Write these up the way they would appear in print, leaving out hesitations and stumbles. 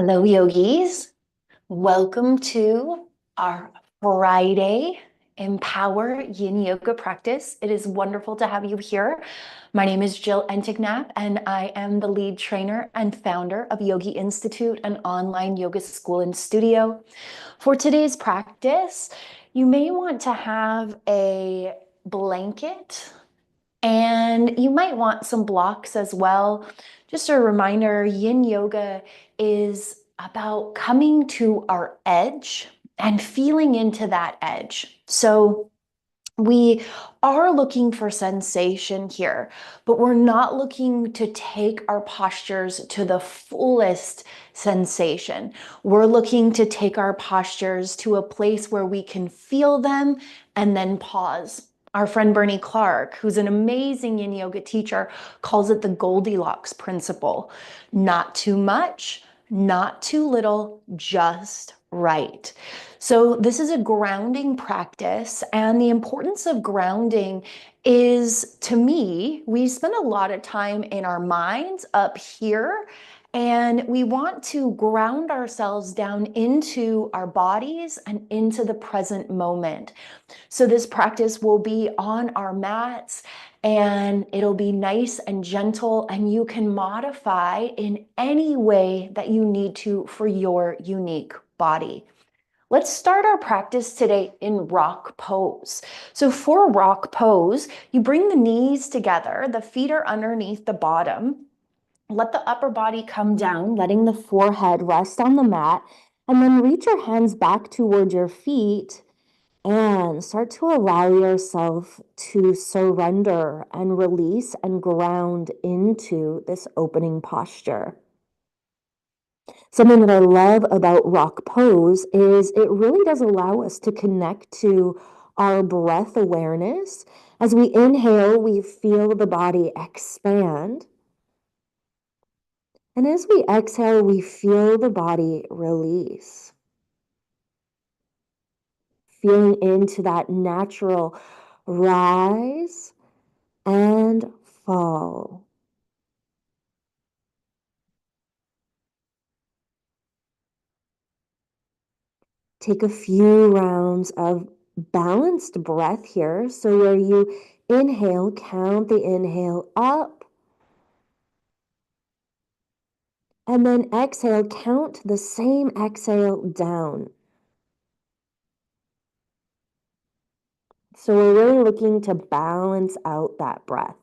Hello, yogis. Welcome to our Friday Empower Yin Yoga practice. It is wonderful to have you here. My name is Jill Entignap, and I am the lead trainer and founder of Yogi Institute, an online yoga school and studio. For today's practice, you may want to have a blanket and you might want some blocks as well. Just a reminder, yin yoga is about coming to our edge and feeling into that edge. So we are looking for sensation here, but we're not looking to take our postures to the fullest sensation. We're looking to take our postures to a place where we can feel them and then pause. Our friend Bernie Clark, who's an amazing yin yoga teacher, calls it the Goldilocks principle. Not too much, not too little, just right. So this is a grounding practice, and the importance of grounding is, to me, we spend a lot of time in our minds up here, and we want to ground ourselves down into our bodies and into the present moment. So this practice will be on our mats, and it'll be nice and gentle, and you can modify in any way that you need to for your unique body. Let's start our practice today in rock pose. So for rock pose, you bring the knees together, the feet are underneath the bottom. Let the upper body come down, letting the forehead rest on the mat, and then reach your hands back toward your feet and start to allow yourself to surrender and release and ground into this opening posture. Something that I love about rock pose is it really does allow us to connect to our breath awareness. As we inhale, we feel the body expand. And as we exhale, we feel the body release. Feeling into that natural rise and fall. Take a few rounds of balanced breath here. So where you inhale, count the inhale up, and then exhale, count the same exhale down. So we're really looking to balance out that breath.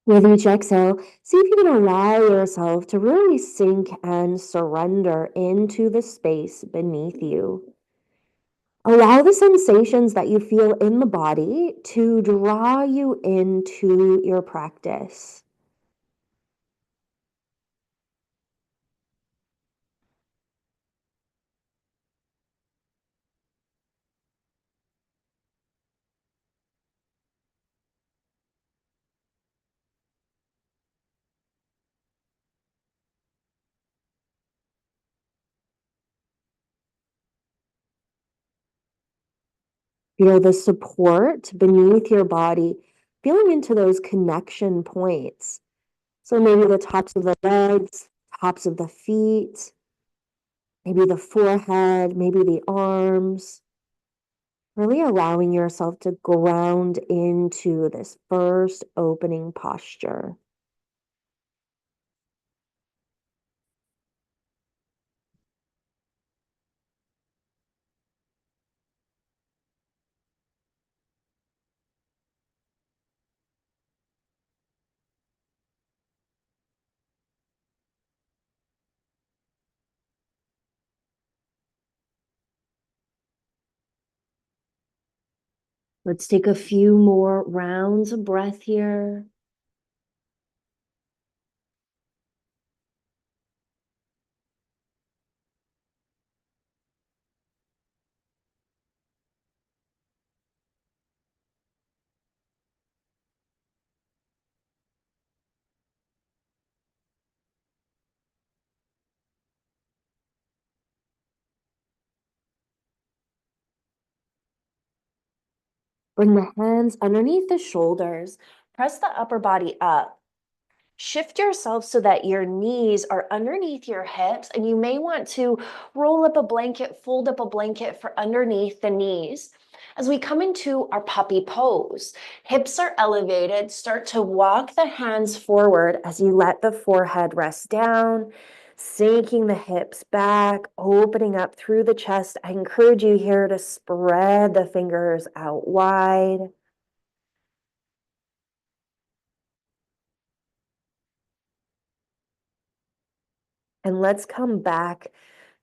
With each exhale, see if you can allow yourself to really sink and surrender into the space beneath you. Allow the sensations that you feel in the body to draw you into your practice. Feel the support beneath your body, feeling into those connection points. So maybe the tops of the legs, tops of the feet, maybe the forehead, maybe the arms. Really allowing yourself to ground into this first opening posture. Let's take a few more rounds of breath here. Bring the hands underneath the shoulders. Press the upper body up. Shift yourself so that your knees are underneath your hips, and you may want to roll up a blanket, fold up a blanket for underneath the knees. As we come into our puppy pose, hips are elevated. Start to walk the hands forward as you let the forehead rest down, sinking the hips back, opening up through the chest. I encourage you here to spread the fingers out wide. And let's come back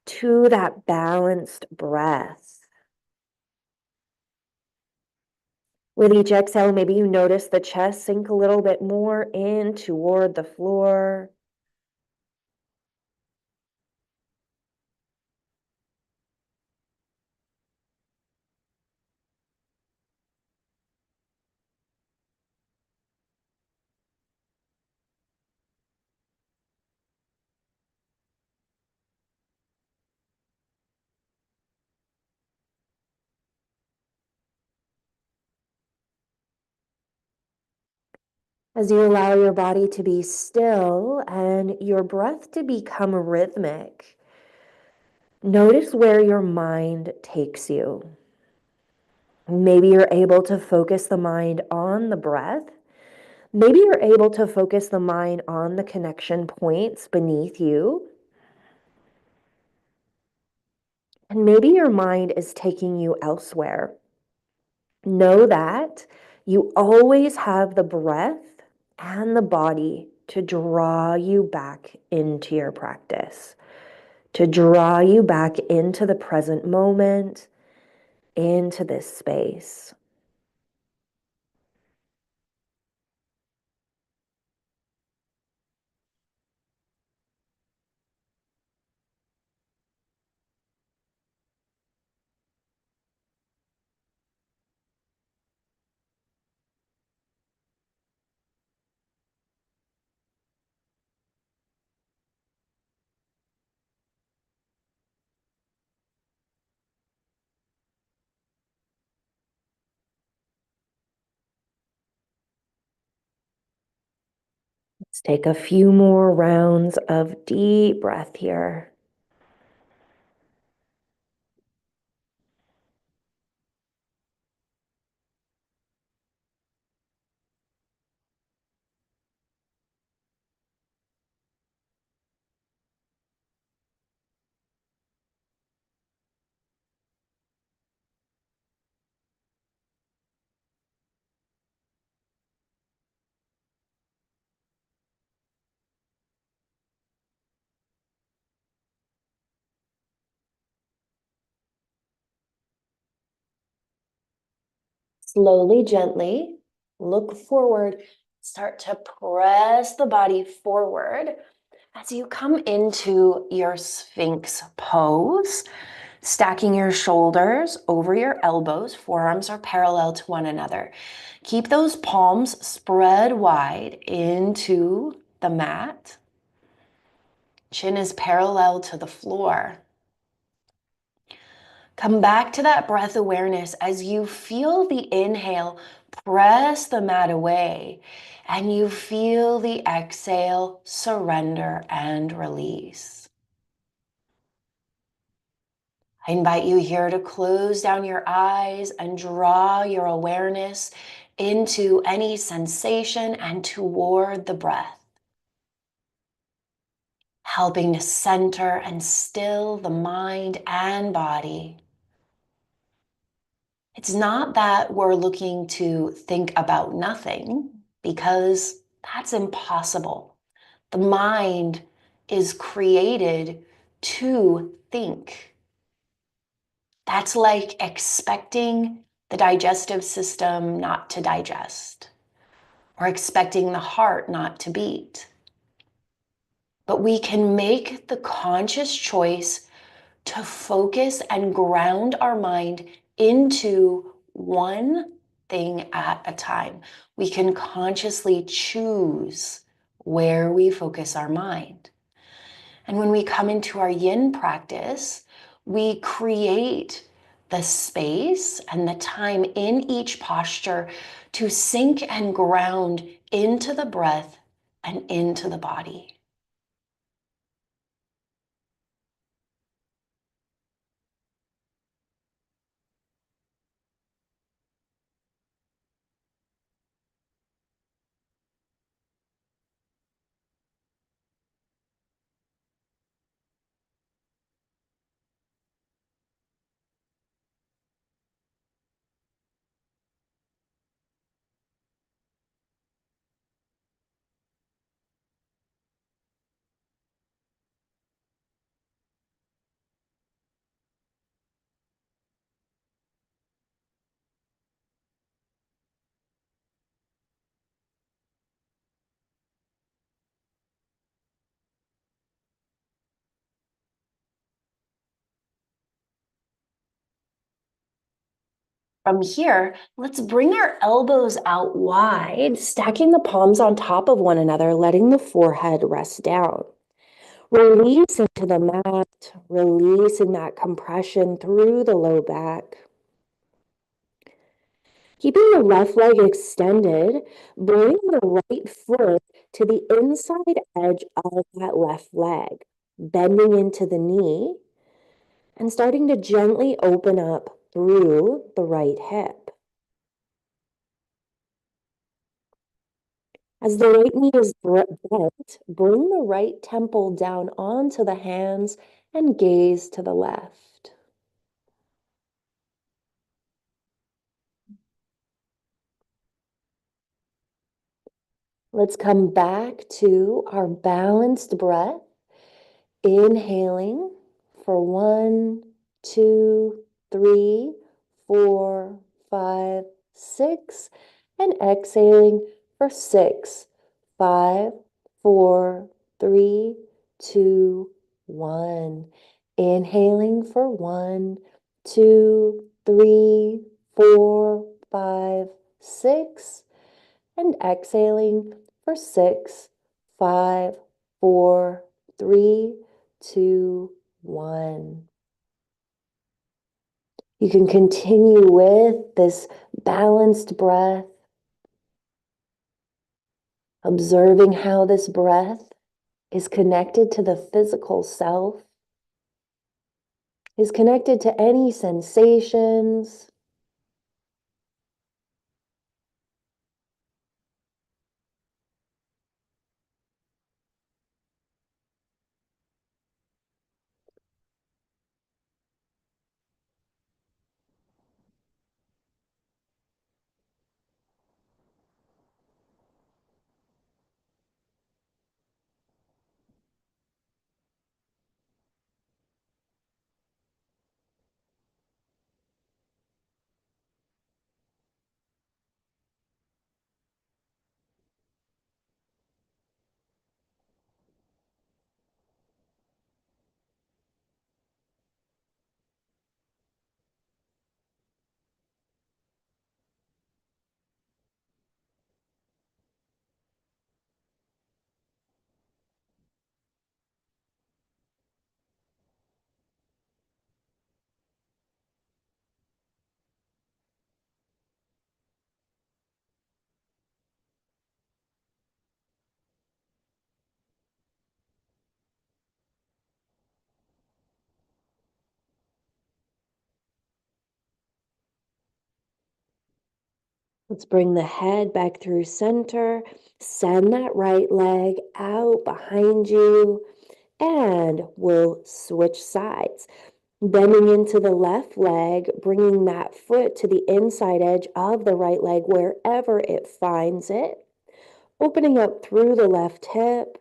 to that balanced breath. With each exhale, maybe you notice the chest sink a little bit more in toward the floor. As you allow your body to be still and your breath to become rhythmic, notice where your mind takes you. Maybe you're able to focus the mind on the breath. Maybe you're able to focus the mind on the connection points beneath you. And maybe your mind is taking you elsewhere. Know that you always have the breath and the body to draw you back into your practice, to draw you back into the present moment, into this space. Let's take a few more rounds of deep breath here. Slowly, gently, look forward. Start to press the body forward as you come into your Sphinx pose, stacking your shoulders over your elbows. Forearms are parallel to one another. Keep those palms spread wide into the mat. Chin is parallel to the floor. Come back to that breath awareness as you feel the inhale, press the mat away, and you feel the exhale, surrender and release. I invite you here to close down your eyes and draw your awareness into any sensation and toward the breath, helping to center and still the mind and body. It's not that we're looking to think about nothing, because that's impossible. The mind is created to think. That's like expecting the digestive system not to digest, or expecting the heart not to beat. But we can make the conscious choice to focus and ground our mind into one thing at a time. We can consciously choose where we focus our mind. And when we come into our yin practice, we create the space and the time in each posture to sink and ground into the breath and into the body. From here, let's bring our elbows out wide, stacking the palms on top of one another, letting the forehead rest down. Release into the mat, releasing that compression through the low back. Keeping the left leg extended, bring the right foot to the inside edge of that left leg, bending into the knee and starting to gently open up through the right hip. As the right knee is bent, bring the right temple down onto the hands and gaze to the left. Let's come back to our balanced breath. Inhaling for 1, 2, 3, 4, 5, 6, and exhaling for 6, 5, 4, 3, 2, 1. Inhaling for 1, 2, 3, 4, 5, 6, and exhaling for 6, 5, 4, 3, 2, 1. You can continue with this balanced breath, observing how this breath is connected to the physical self, is connected to any sensations. Let's bring the head back through center. Send that right leg out behind you. And we'll switch sides. Bending into the left leg, bringing that foot to the inside edge of the right leg wherever it finds it. Opening up through the left hip.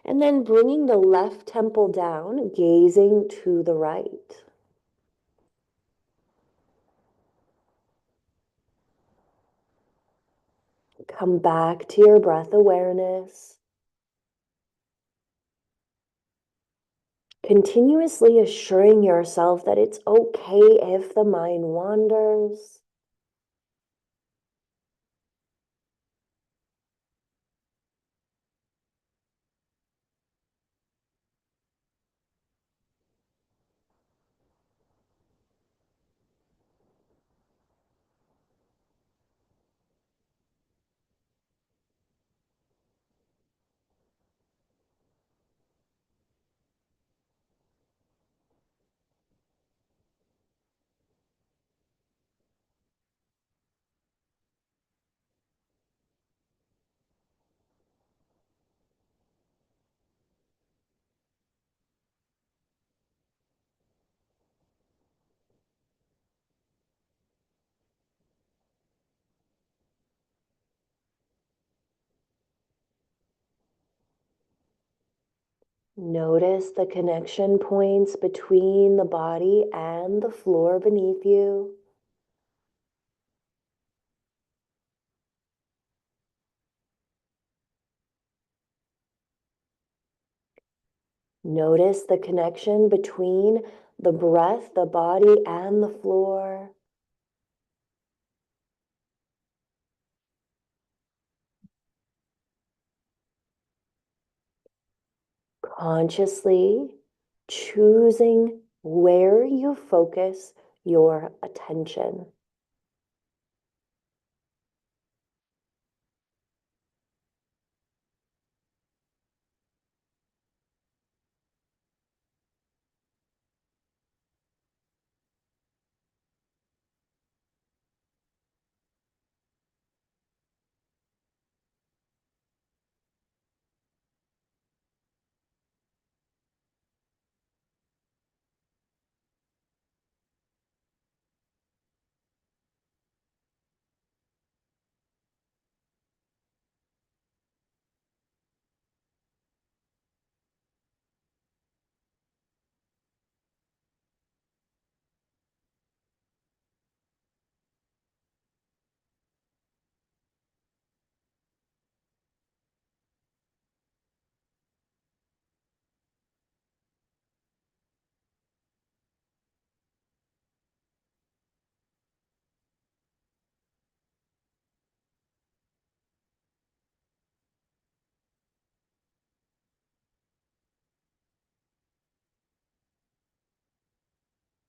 And then bringing the left temple down, gazing to the right. Come back to your breath awareness. Continuously assuring yourself that it's okay if the mind wanders. Notice the connection points between the body and the floor beneath you. Notice the connection between the breath, the body, and the floor. Consciously choosing where you focus your attention.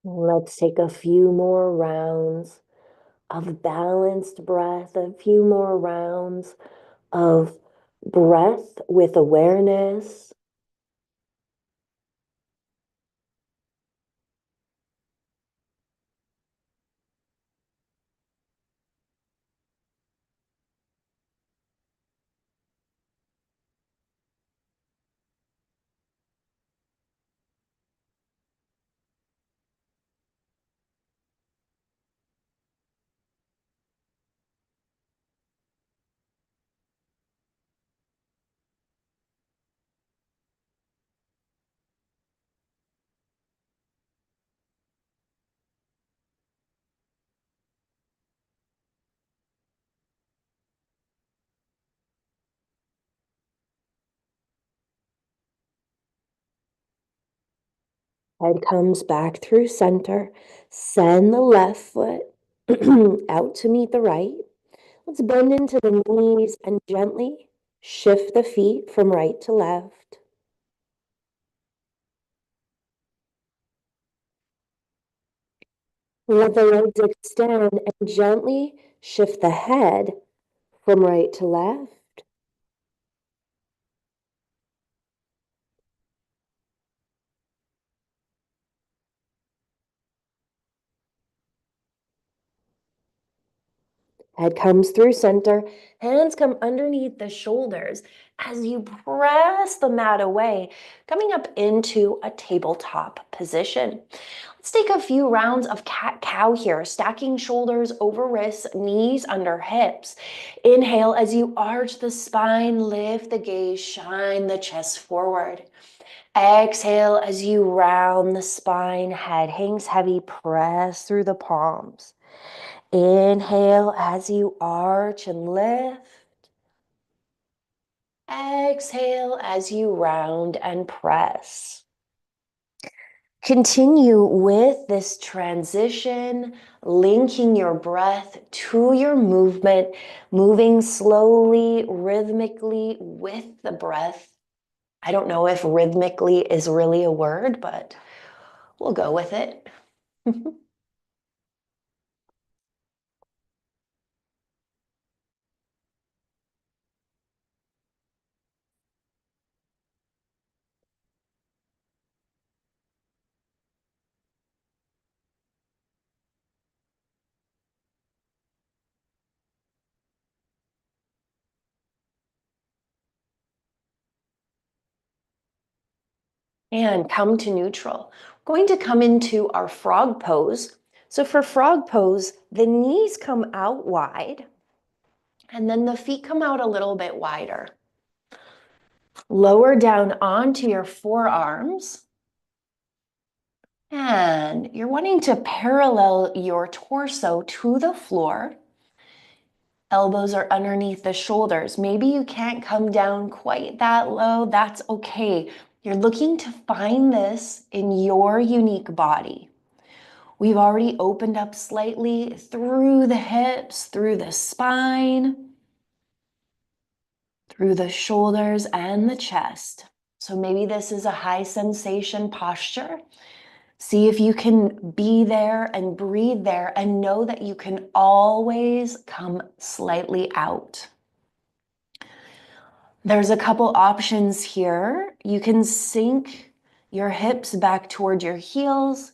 Let's take a few more rounds of balanced breath, a few more rounds of breath with awareness. Head comes back through center. Send the left foot out to meet the right. Let's bend into the knees and gently shift the feet from right to left. Let the legs extend and gently shift the head from right to left. Head comes through center. Hands come underneath the shoulders as you press the mat away, coming up into a tabletop position. Let's take a few rounds of cat-cow here, stacking shoulders over wrists, knees under hips. Inhale as you arch the spine, lift the gaze, shine the chest forward. Exhale as you round the spine, head hangs heavy, press through the palms. Inhale as you arch and lift. Exhale as you round and press. Continue with this transition, linking your breath to your movement, moving slowly, rhythmically with the breath. I don't know if rhythmically is really a word, but we'll go with it. And come to neutral. We're going to come into our frog pose. So for frog pose, the knees come out wide and then the feet come out a little bit wider. Lower down onto your forearms. And you're wanting to parallel your torso to the floor. Elbows are underneath the shoulders. Maybe you can't come down quite that low. That's okay. You're looking to find this in your unique body. We've already opened up slightly through the hips, through the spine, through the shoulders and the chest. So maybe this is a high sensation posture. See if you can be there and breathe there and know that you can always come slightly out. There's a couple options here. You can sink your hips back toward your heels.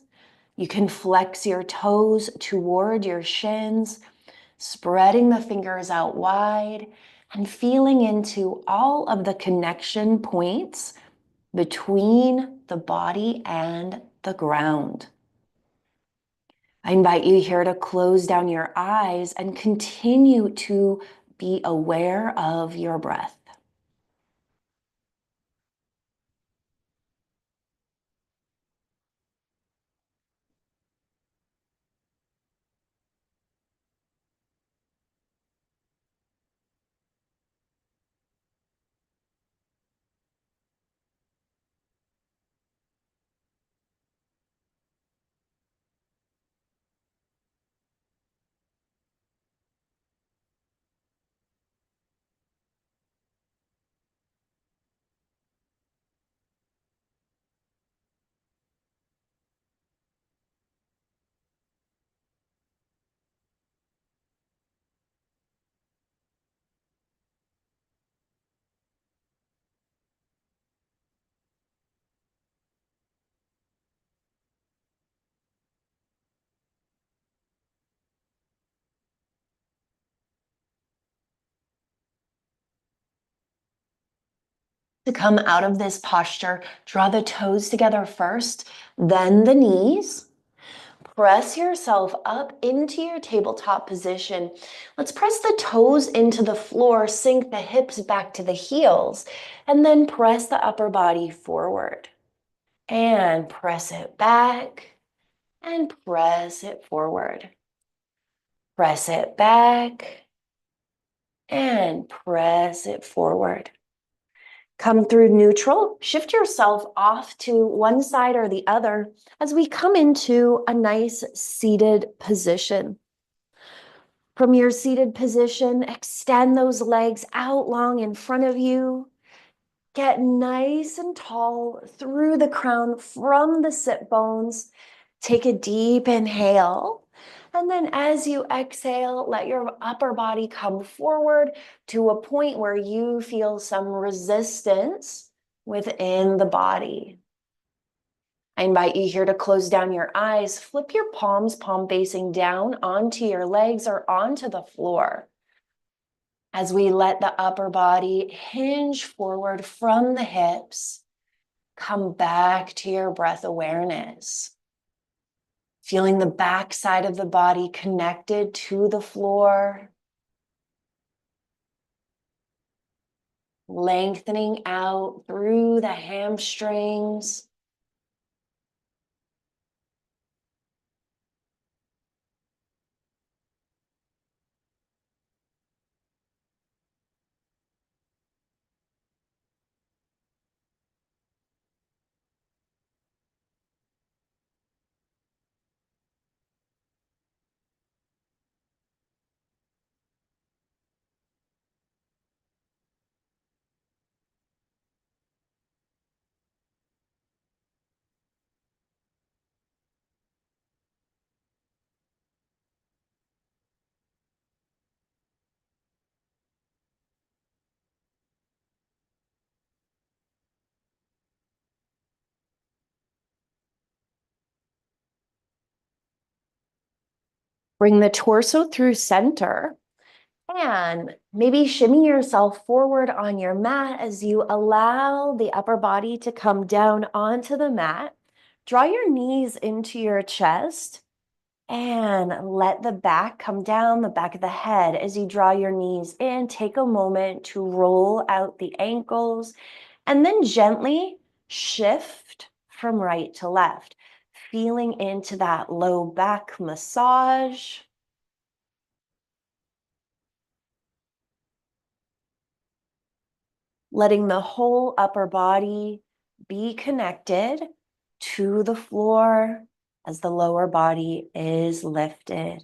You can flex your toes toward your shins, spreading the fingers out wide and feeling into all of the connection points between the body and the ground. I invite you here to close down your eyes and continue to be aware of your breath. To come out of this posture, draw the toes together first, then the knees. Press yourself up into your tabletop position. Let's press the toes into the floor, sink the hips back to the heels, and then press the upper body forward. And press it back, and press it forward. Press it back, and press it forward. Come through neutral, shift yourself off to one side or the other as we come into a nice seated position. From your seated position, extend those legs out long in front of you. Get nice and tall through the crown from the sit bones. Take a deep inhale. And then as you exhale, let your upper body come forward to a point where you feel some resistance within the body. I invite you here to close down your eyes, flip your palms, palm facing down onto your legs or onto the floor. As we let the upper body hinge forward from the hips, come back to your breath awareness. Feeling the back side of the body connected to the floor. Lengthening out through the hamstrings. Bring the torso through center. And maybe shimmy yourself forward on your mat as you allow the upper body to come down onto the mat. Draw your knees into your chest and let the back come down, the back of the head. As you draw your knees in, take a moment to roll out the ankles And then gently shift from right to left, feeling into that low back massage. Letting the whole upper body be connected to the floor as the lower body is lifted.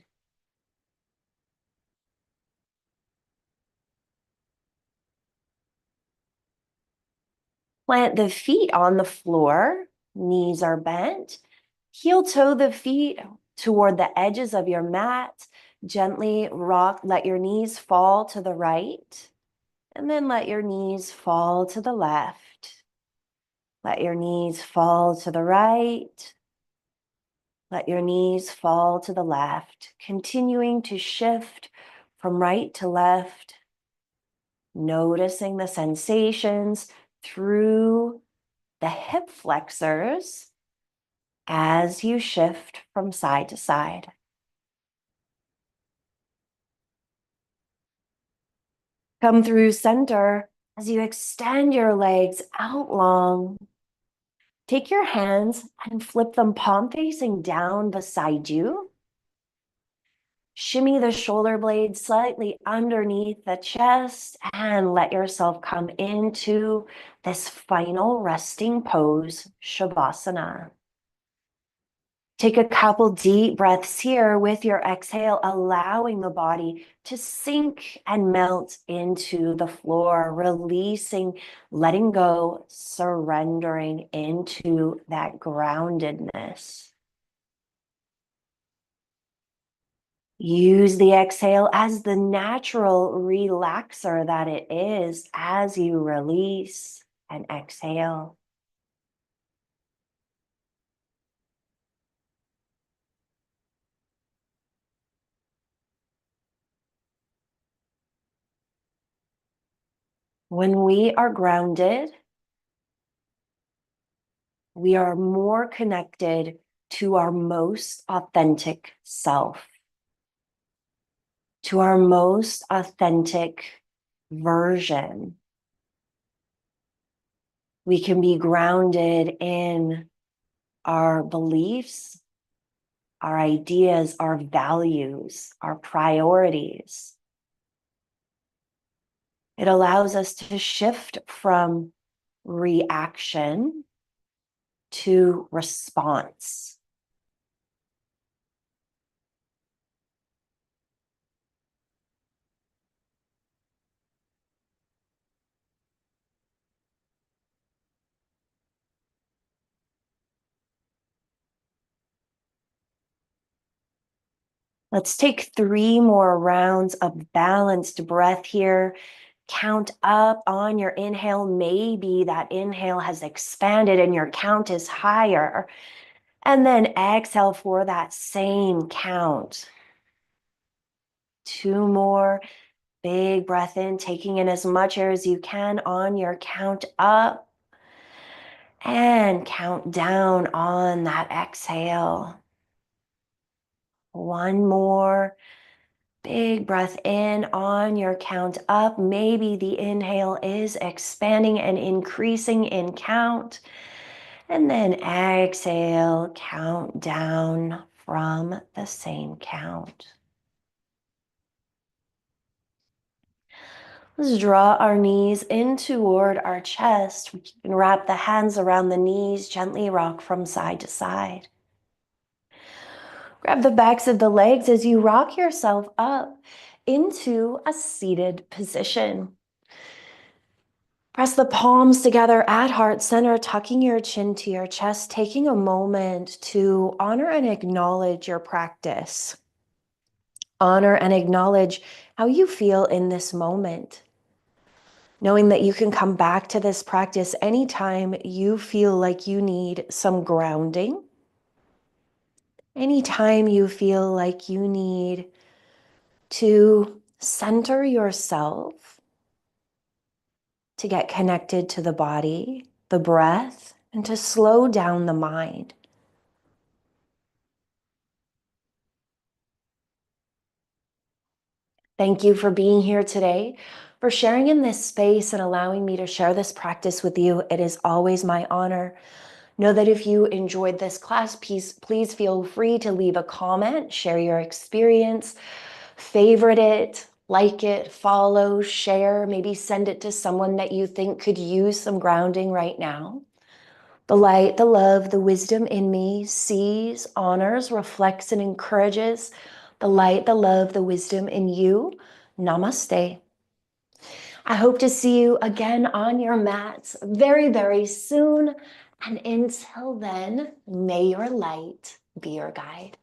Plant the feet on the floor, knees are bent. Heel toe the feet toward the edges of your mat. Gently rock, let your knees fall to the right, and then let your knees fall to the left. Let your knees fall to the right. Let your knees fall to the left, continuing to shift from right to left, noticing the sensations through the hip flexors as you shift from side to side. Come through center as you extend your legs out long. Take your hands and flip them palm facing down beside you. Shimmy the shoulder blades slightly underneath the chest and let yourself come into this final resting pose, Shavasana. Take a couple deep breaths here with your exhale, allowing the body to sink and melt into the floor, releasing, letting go, surrendering into that groundedness. Use the exhale as the natural relaxer that it is as you release and exhale. When we are grounded, we are more connected to our most authentic self, to our most authentic version. We can be grounded in our beliefs, our ideas, our values, our priorities. It allows us to shift from reaction to response. Let's take 3 more rounds of balanced breath here. Count up on your inhale. Maybe that inhale has expanded and your count is higher. And then exhale for that same count. 2 more. Big breath in, taking in as much air as you can on your count up. And count down on that exhale. 1 more. Big breath in on your count up. Maybe the inhale is expanding and increasing in count. And then exhale, count down from the same count. Let's draw our knees in toward our chest. We can wrap the hands around the knees, gently rock from side to side. Grab the backs of the legs as you rock yourself up into a seated position. Press the palms together at heart center, tucking your chin to your chest, taking a moment to honor and acknowledge your practice. Honor and acknowledge how you feel in this moment. Knowing that you can come back to this practice anytime you feel like you need some grounding. Anytime you feel like you need to center yourself, to get connected to the body, the breath, and to slow down the mind. Thank you for being here today for sharing in this space and allowing me to share this practice with you. It is always my honor. Know that if you enjoyed this class piece, please feel free to leave a comment, share your experience, favorite it, like it, follow, share, maybe send it to someone that you think could use some grounding right now. The light, the love, the wisdom in me sees, honors, reflects, and encourages the light, the love, the wisdom in you. Namaste. I hope to see you again on your mats very, very soon. And until then, may your light be your guide.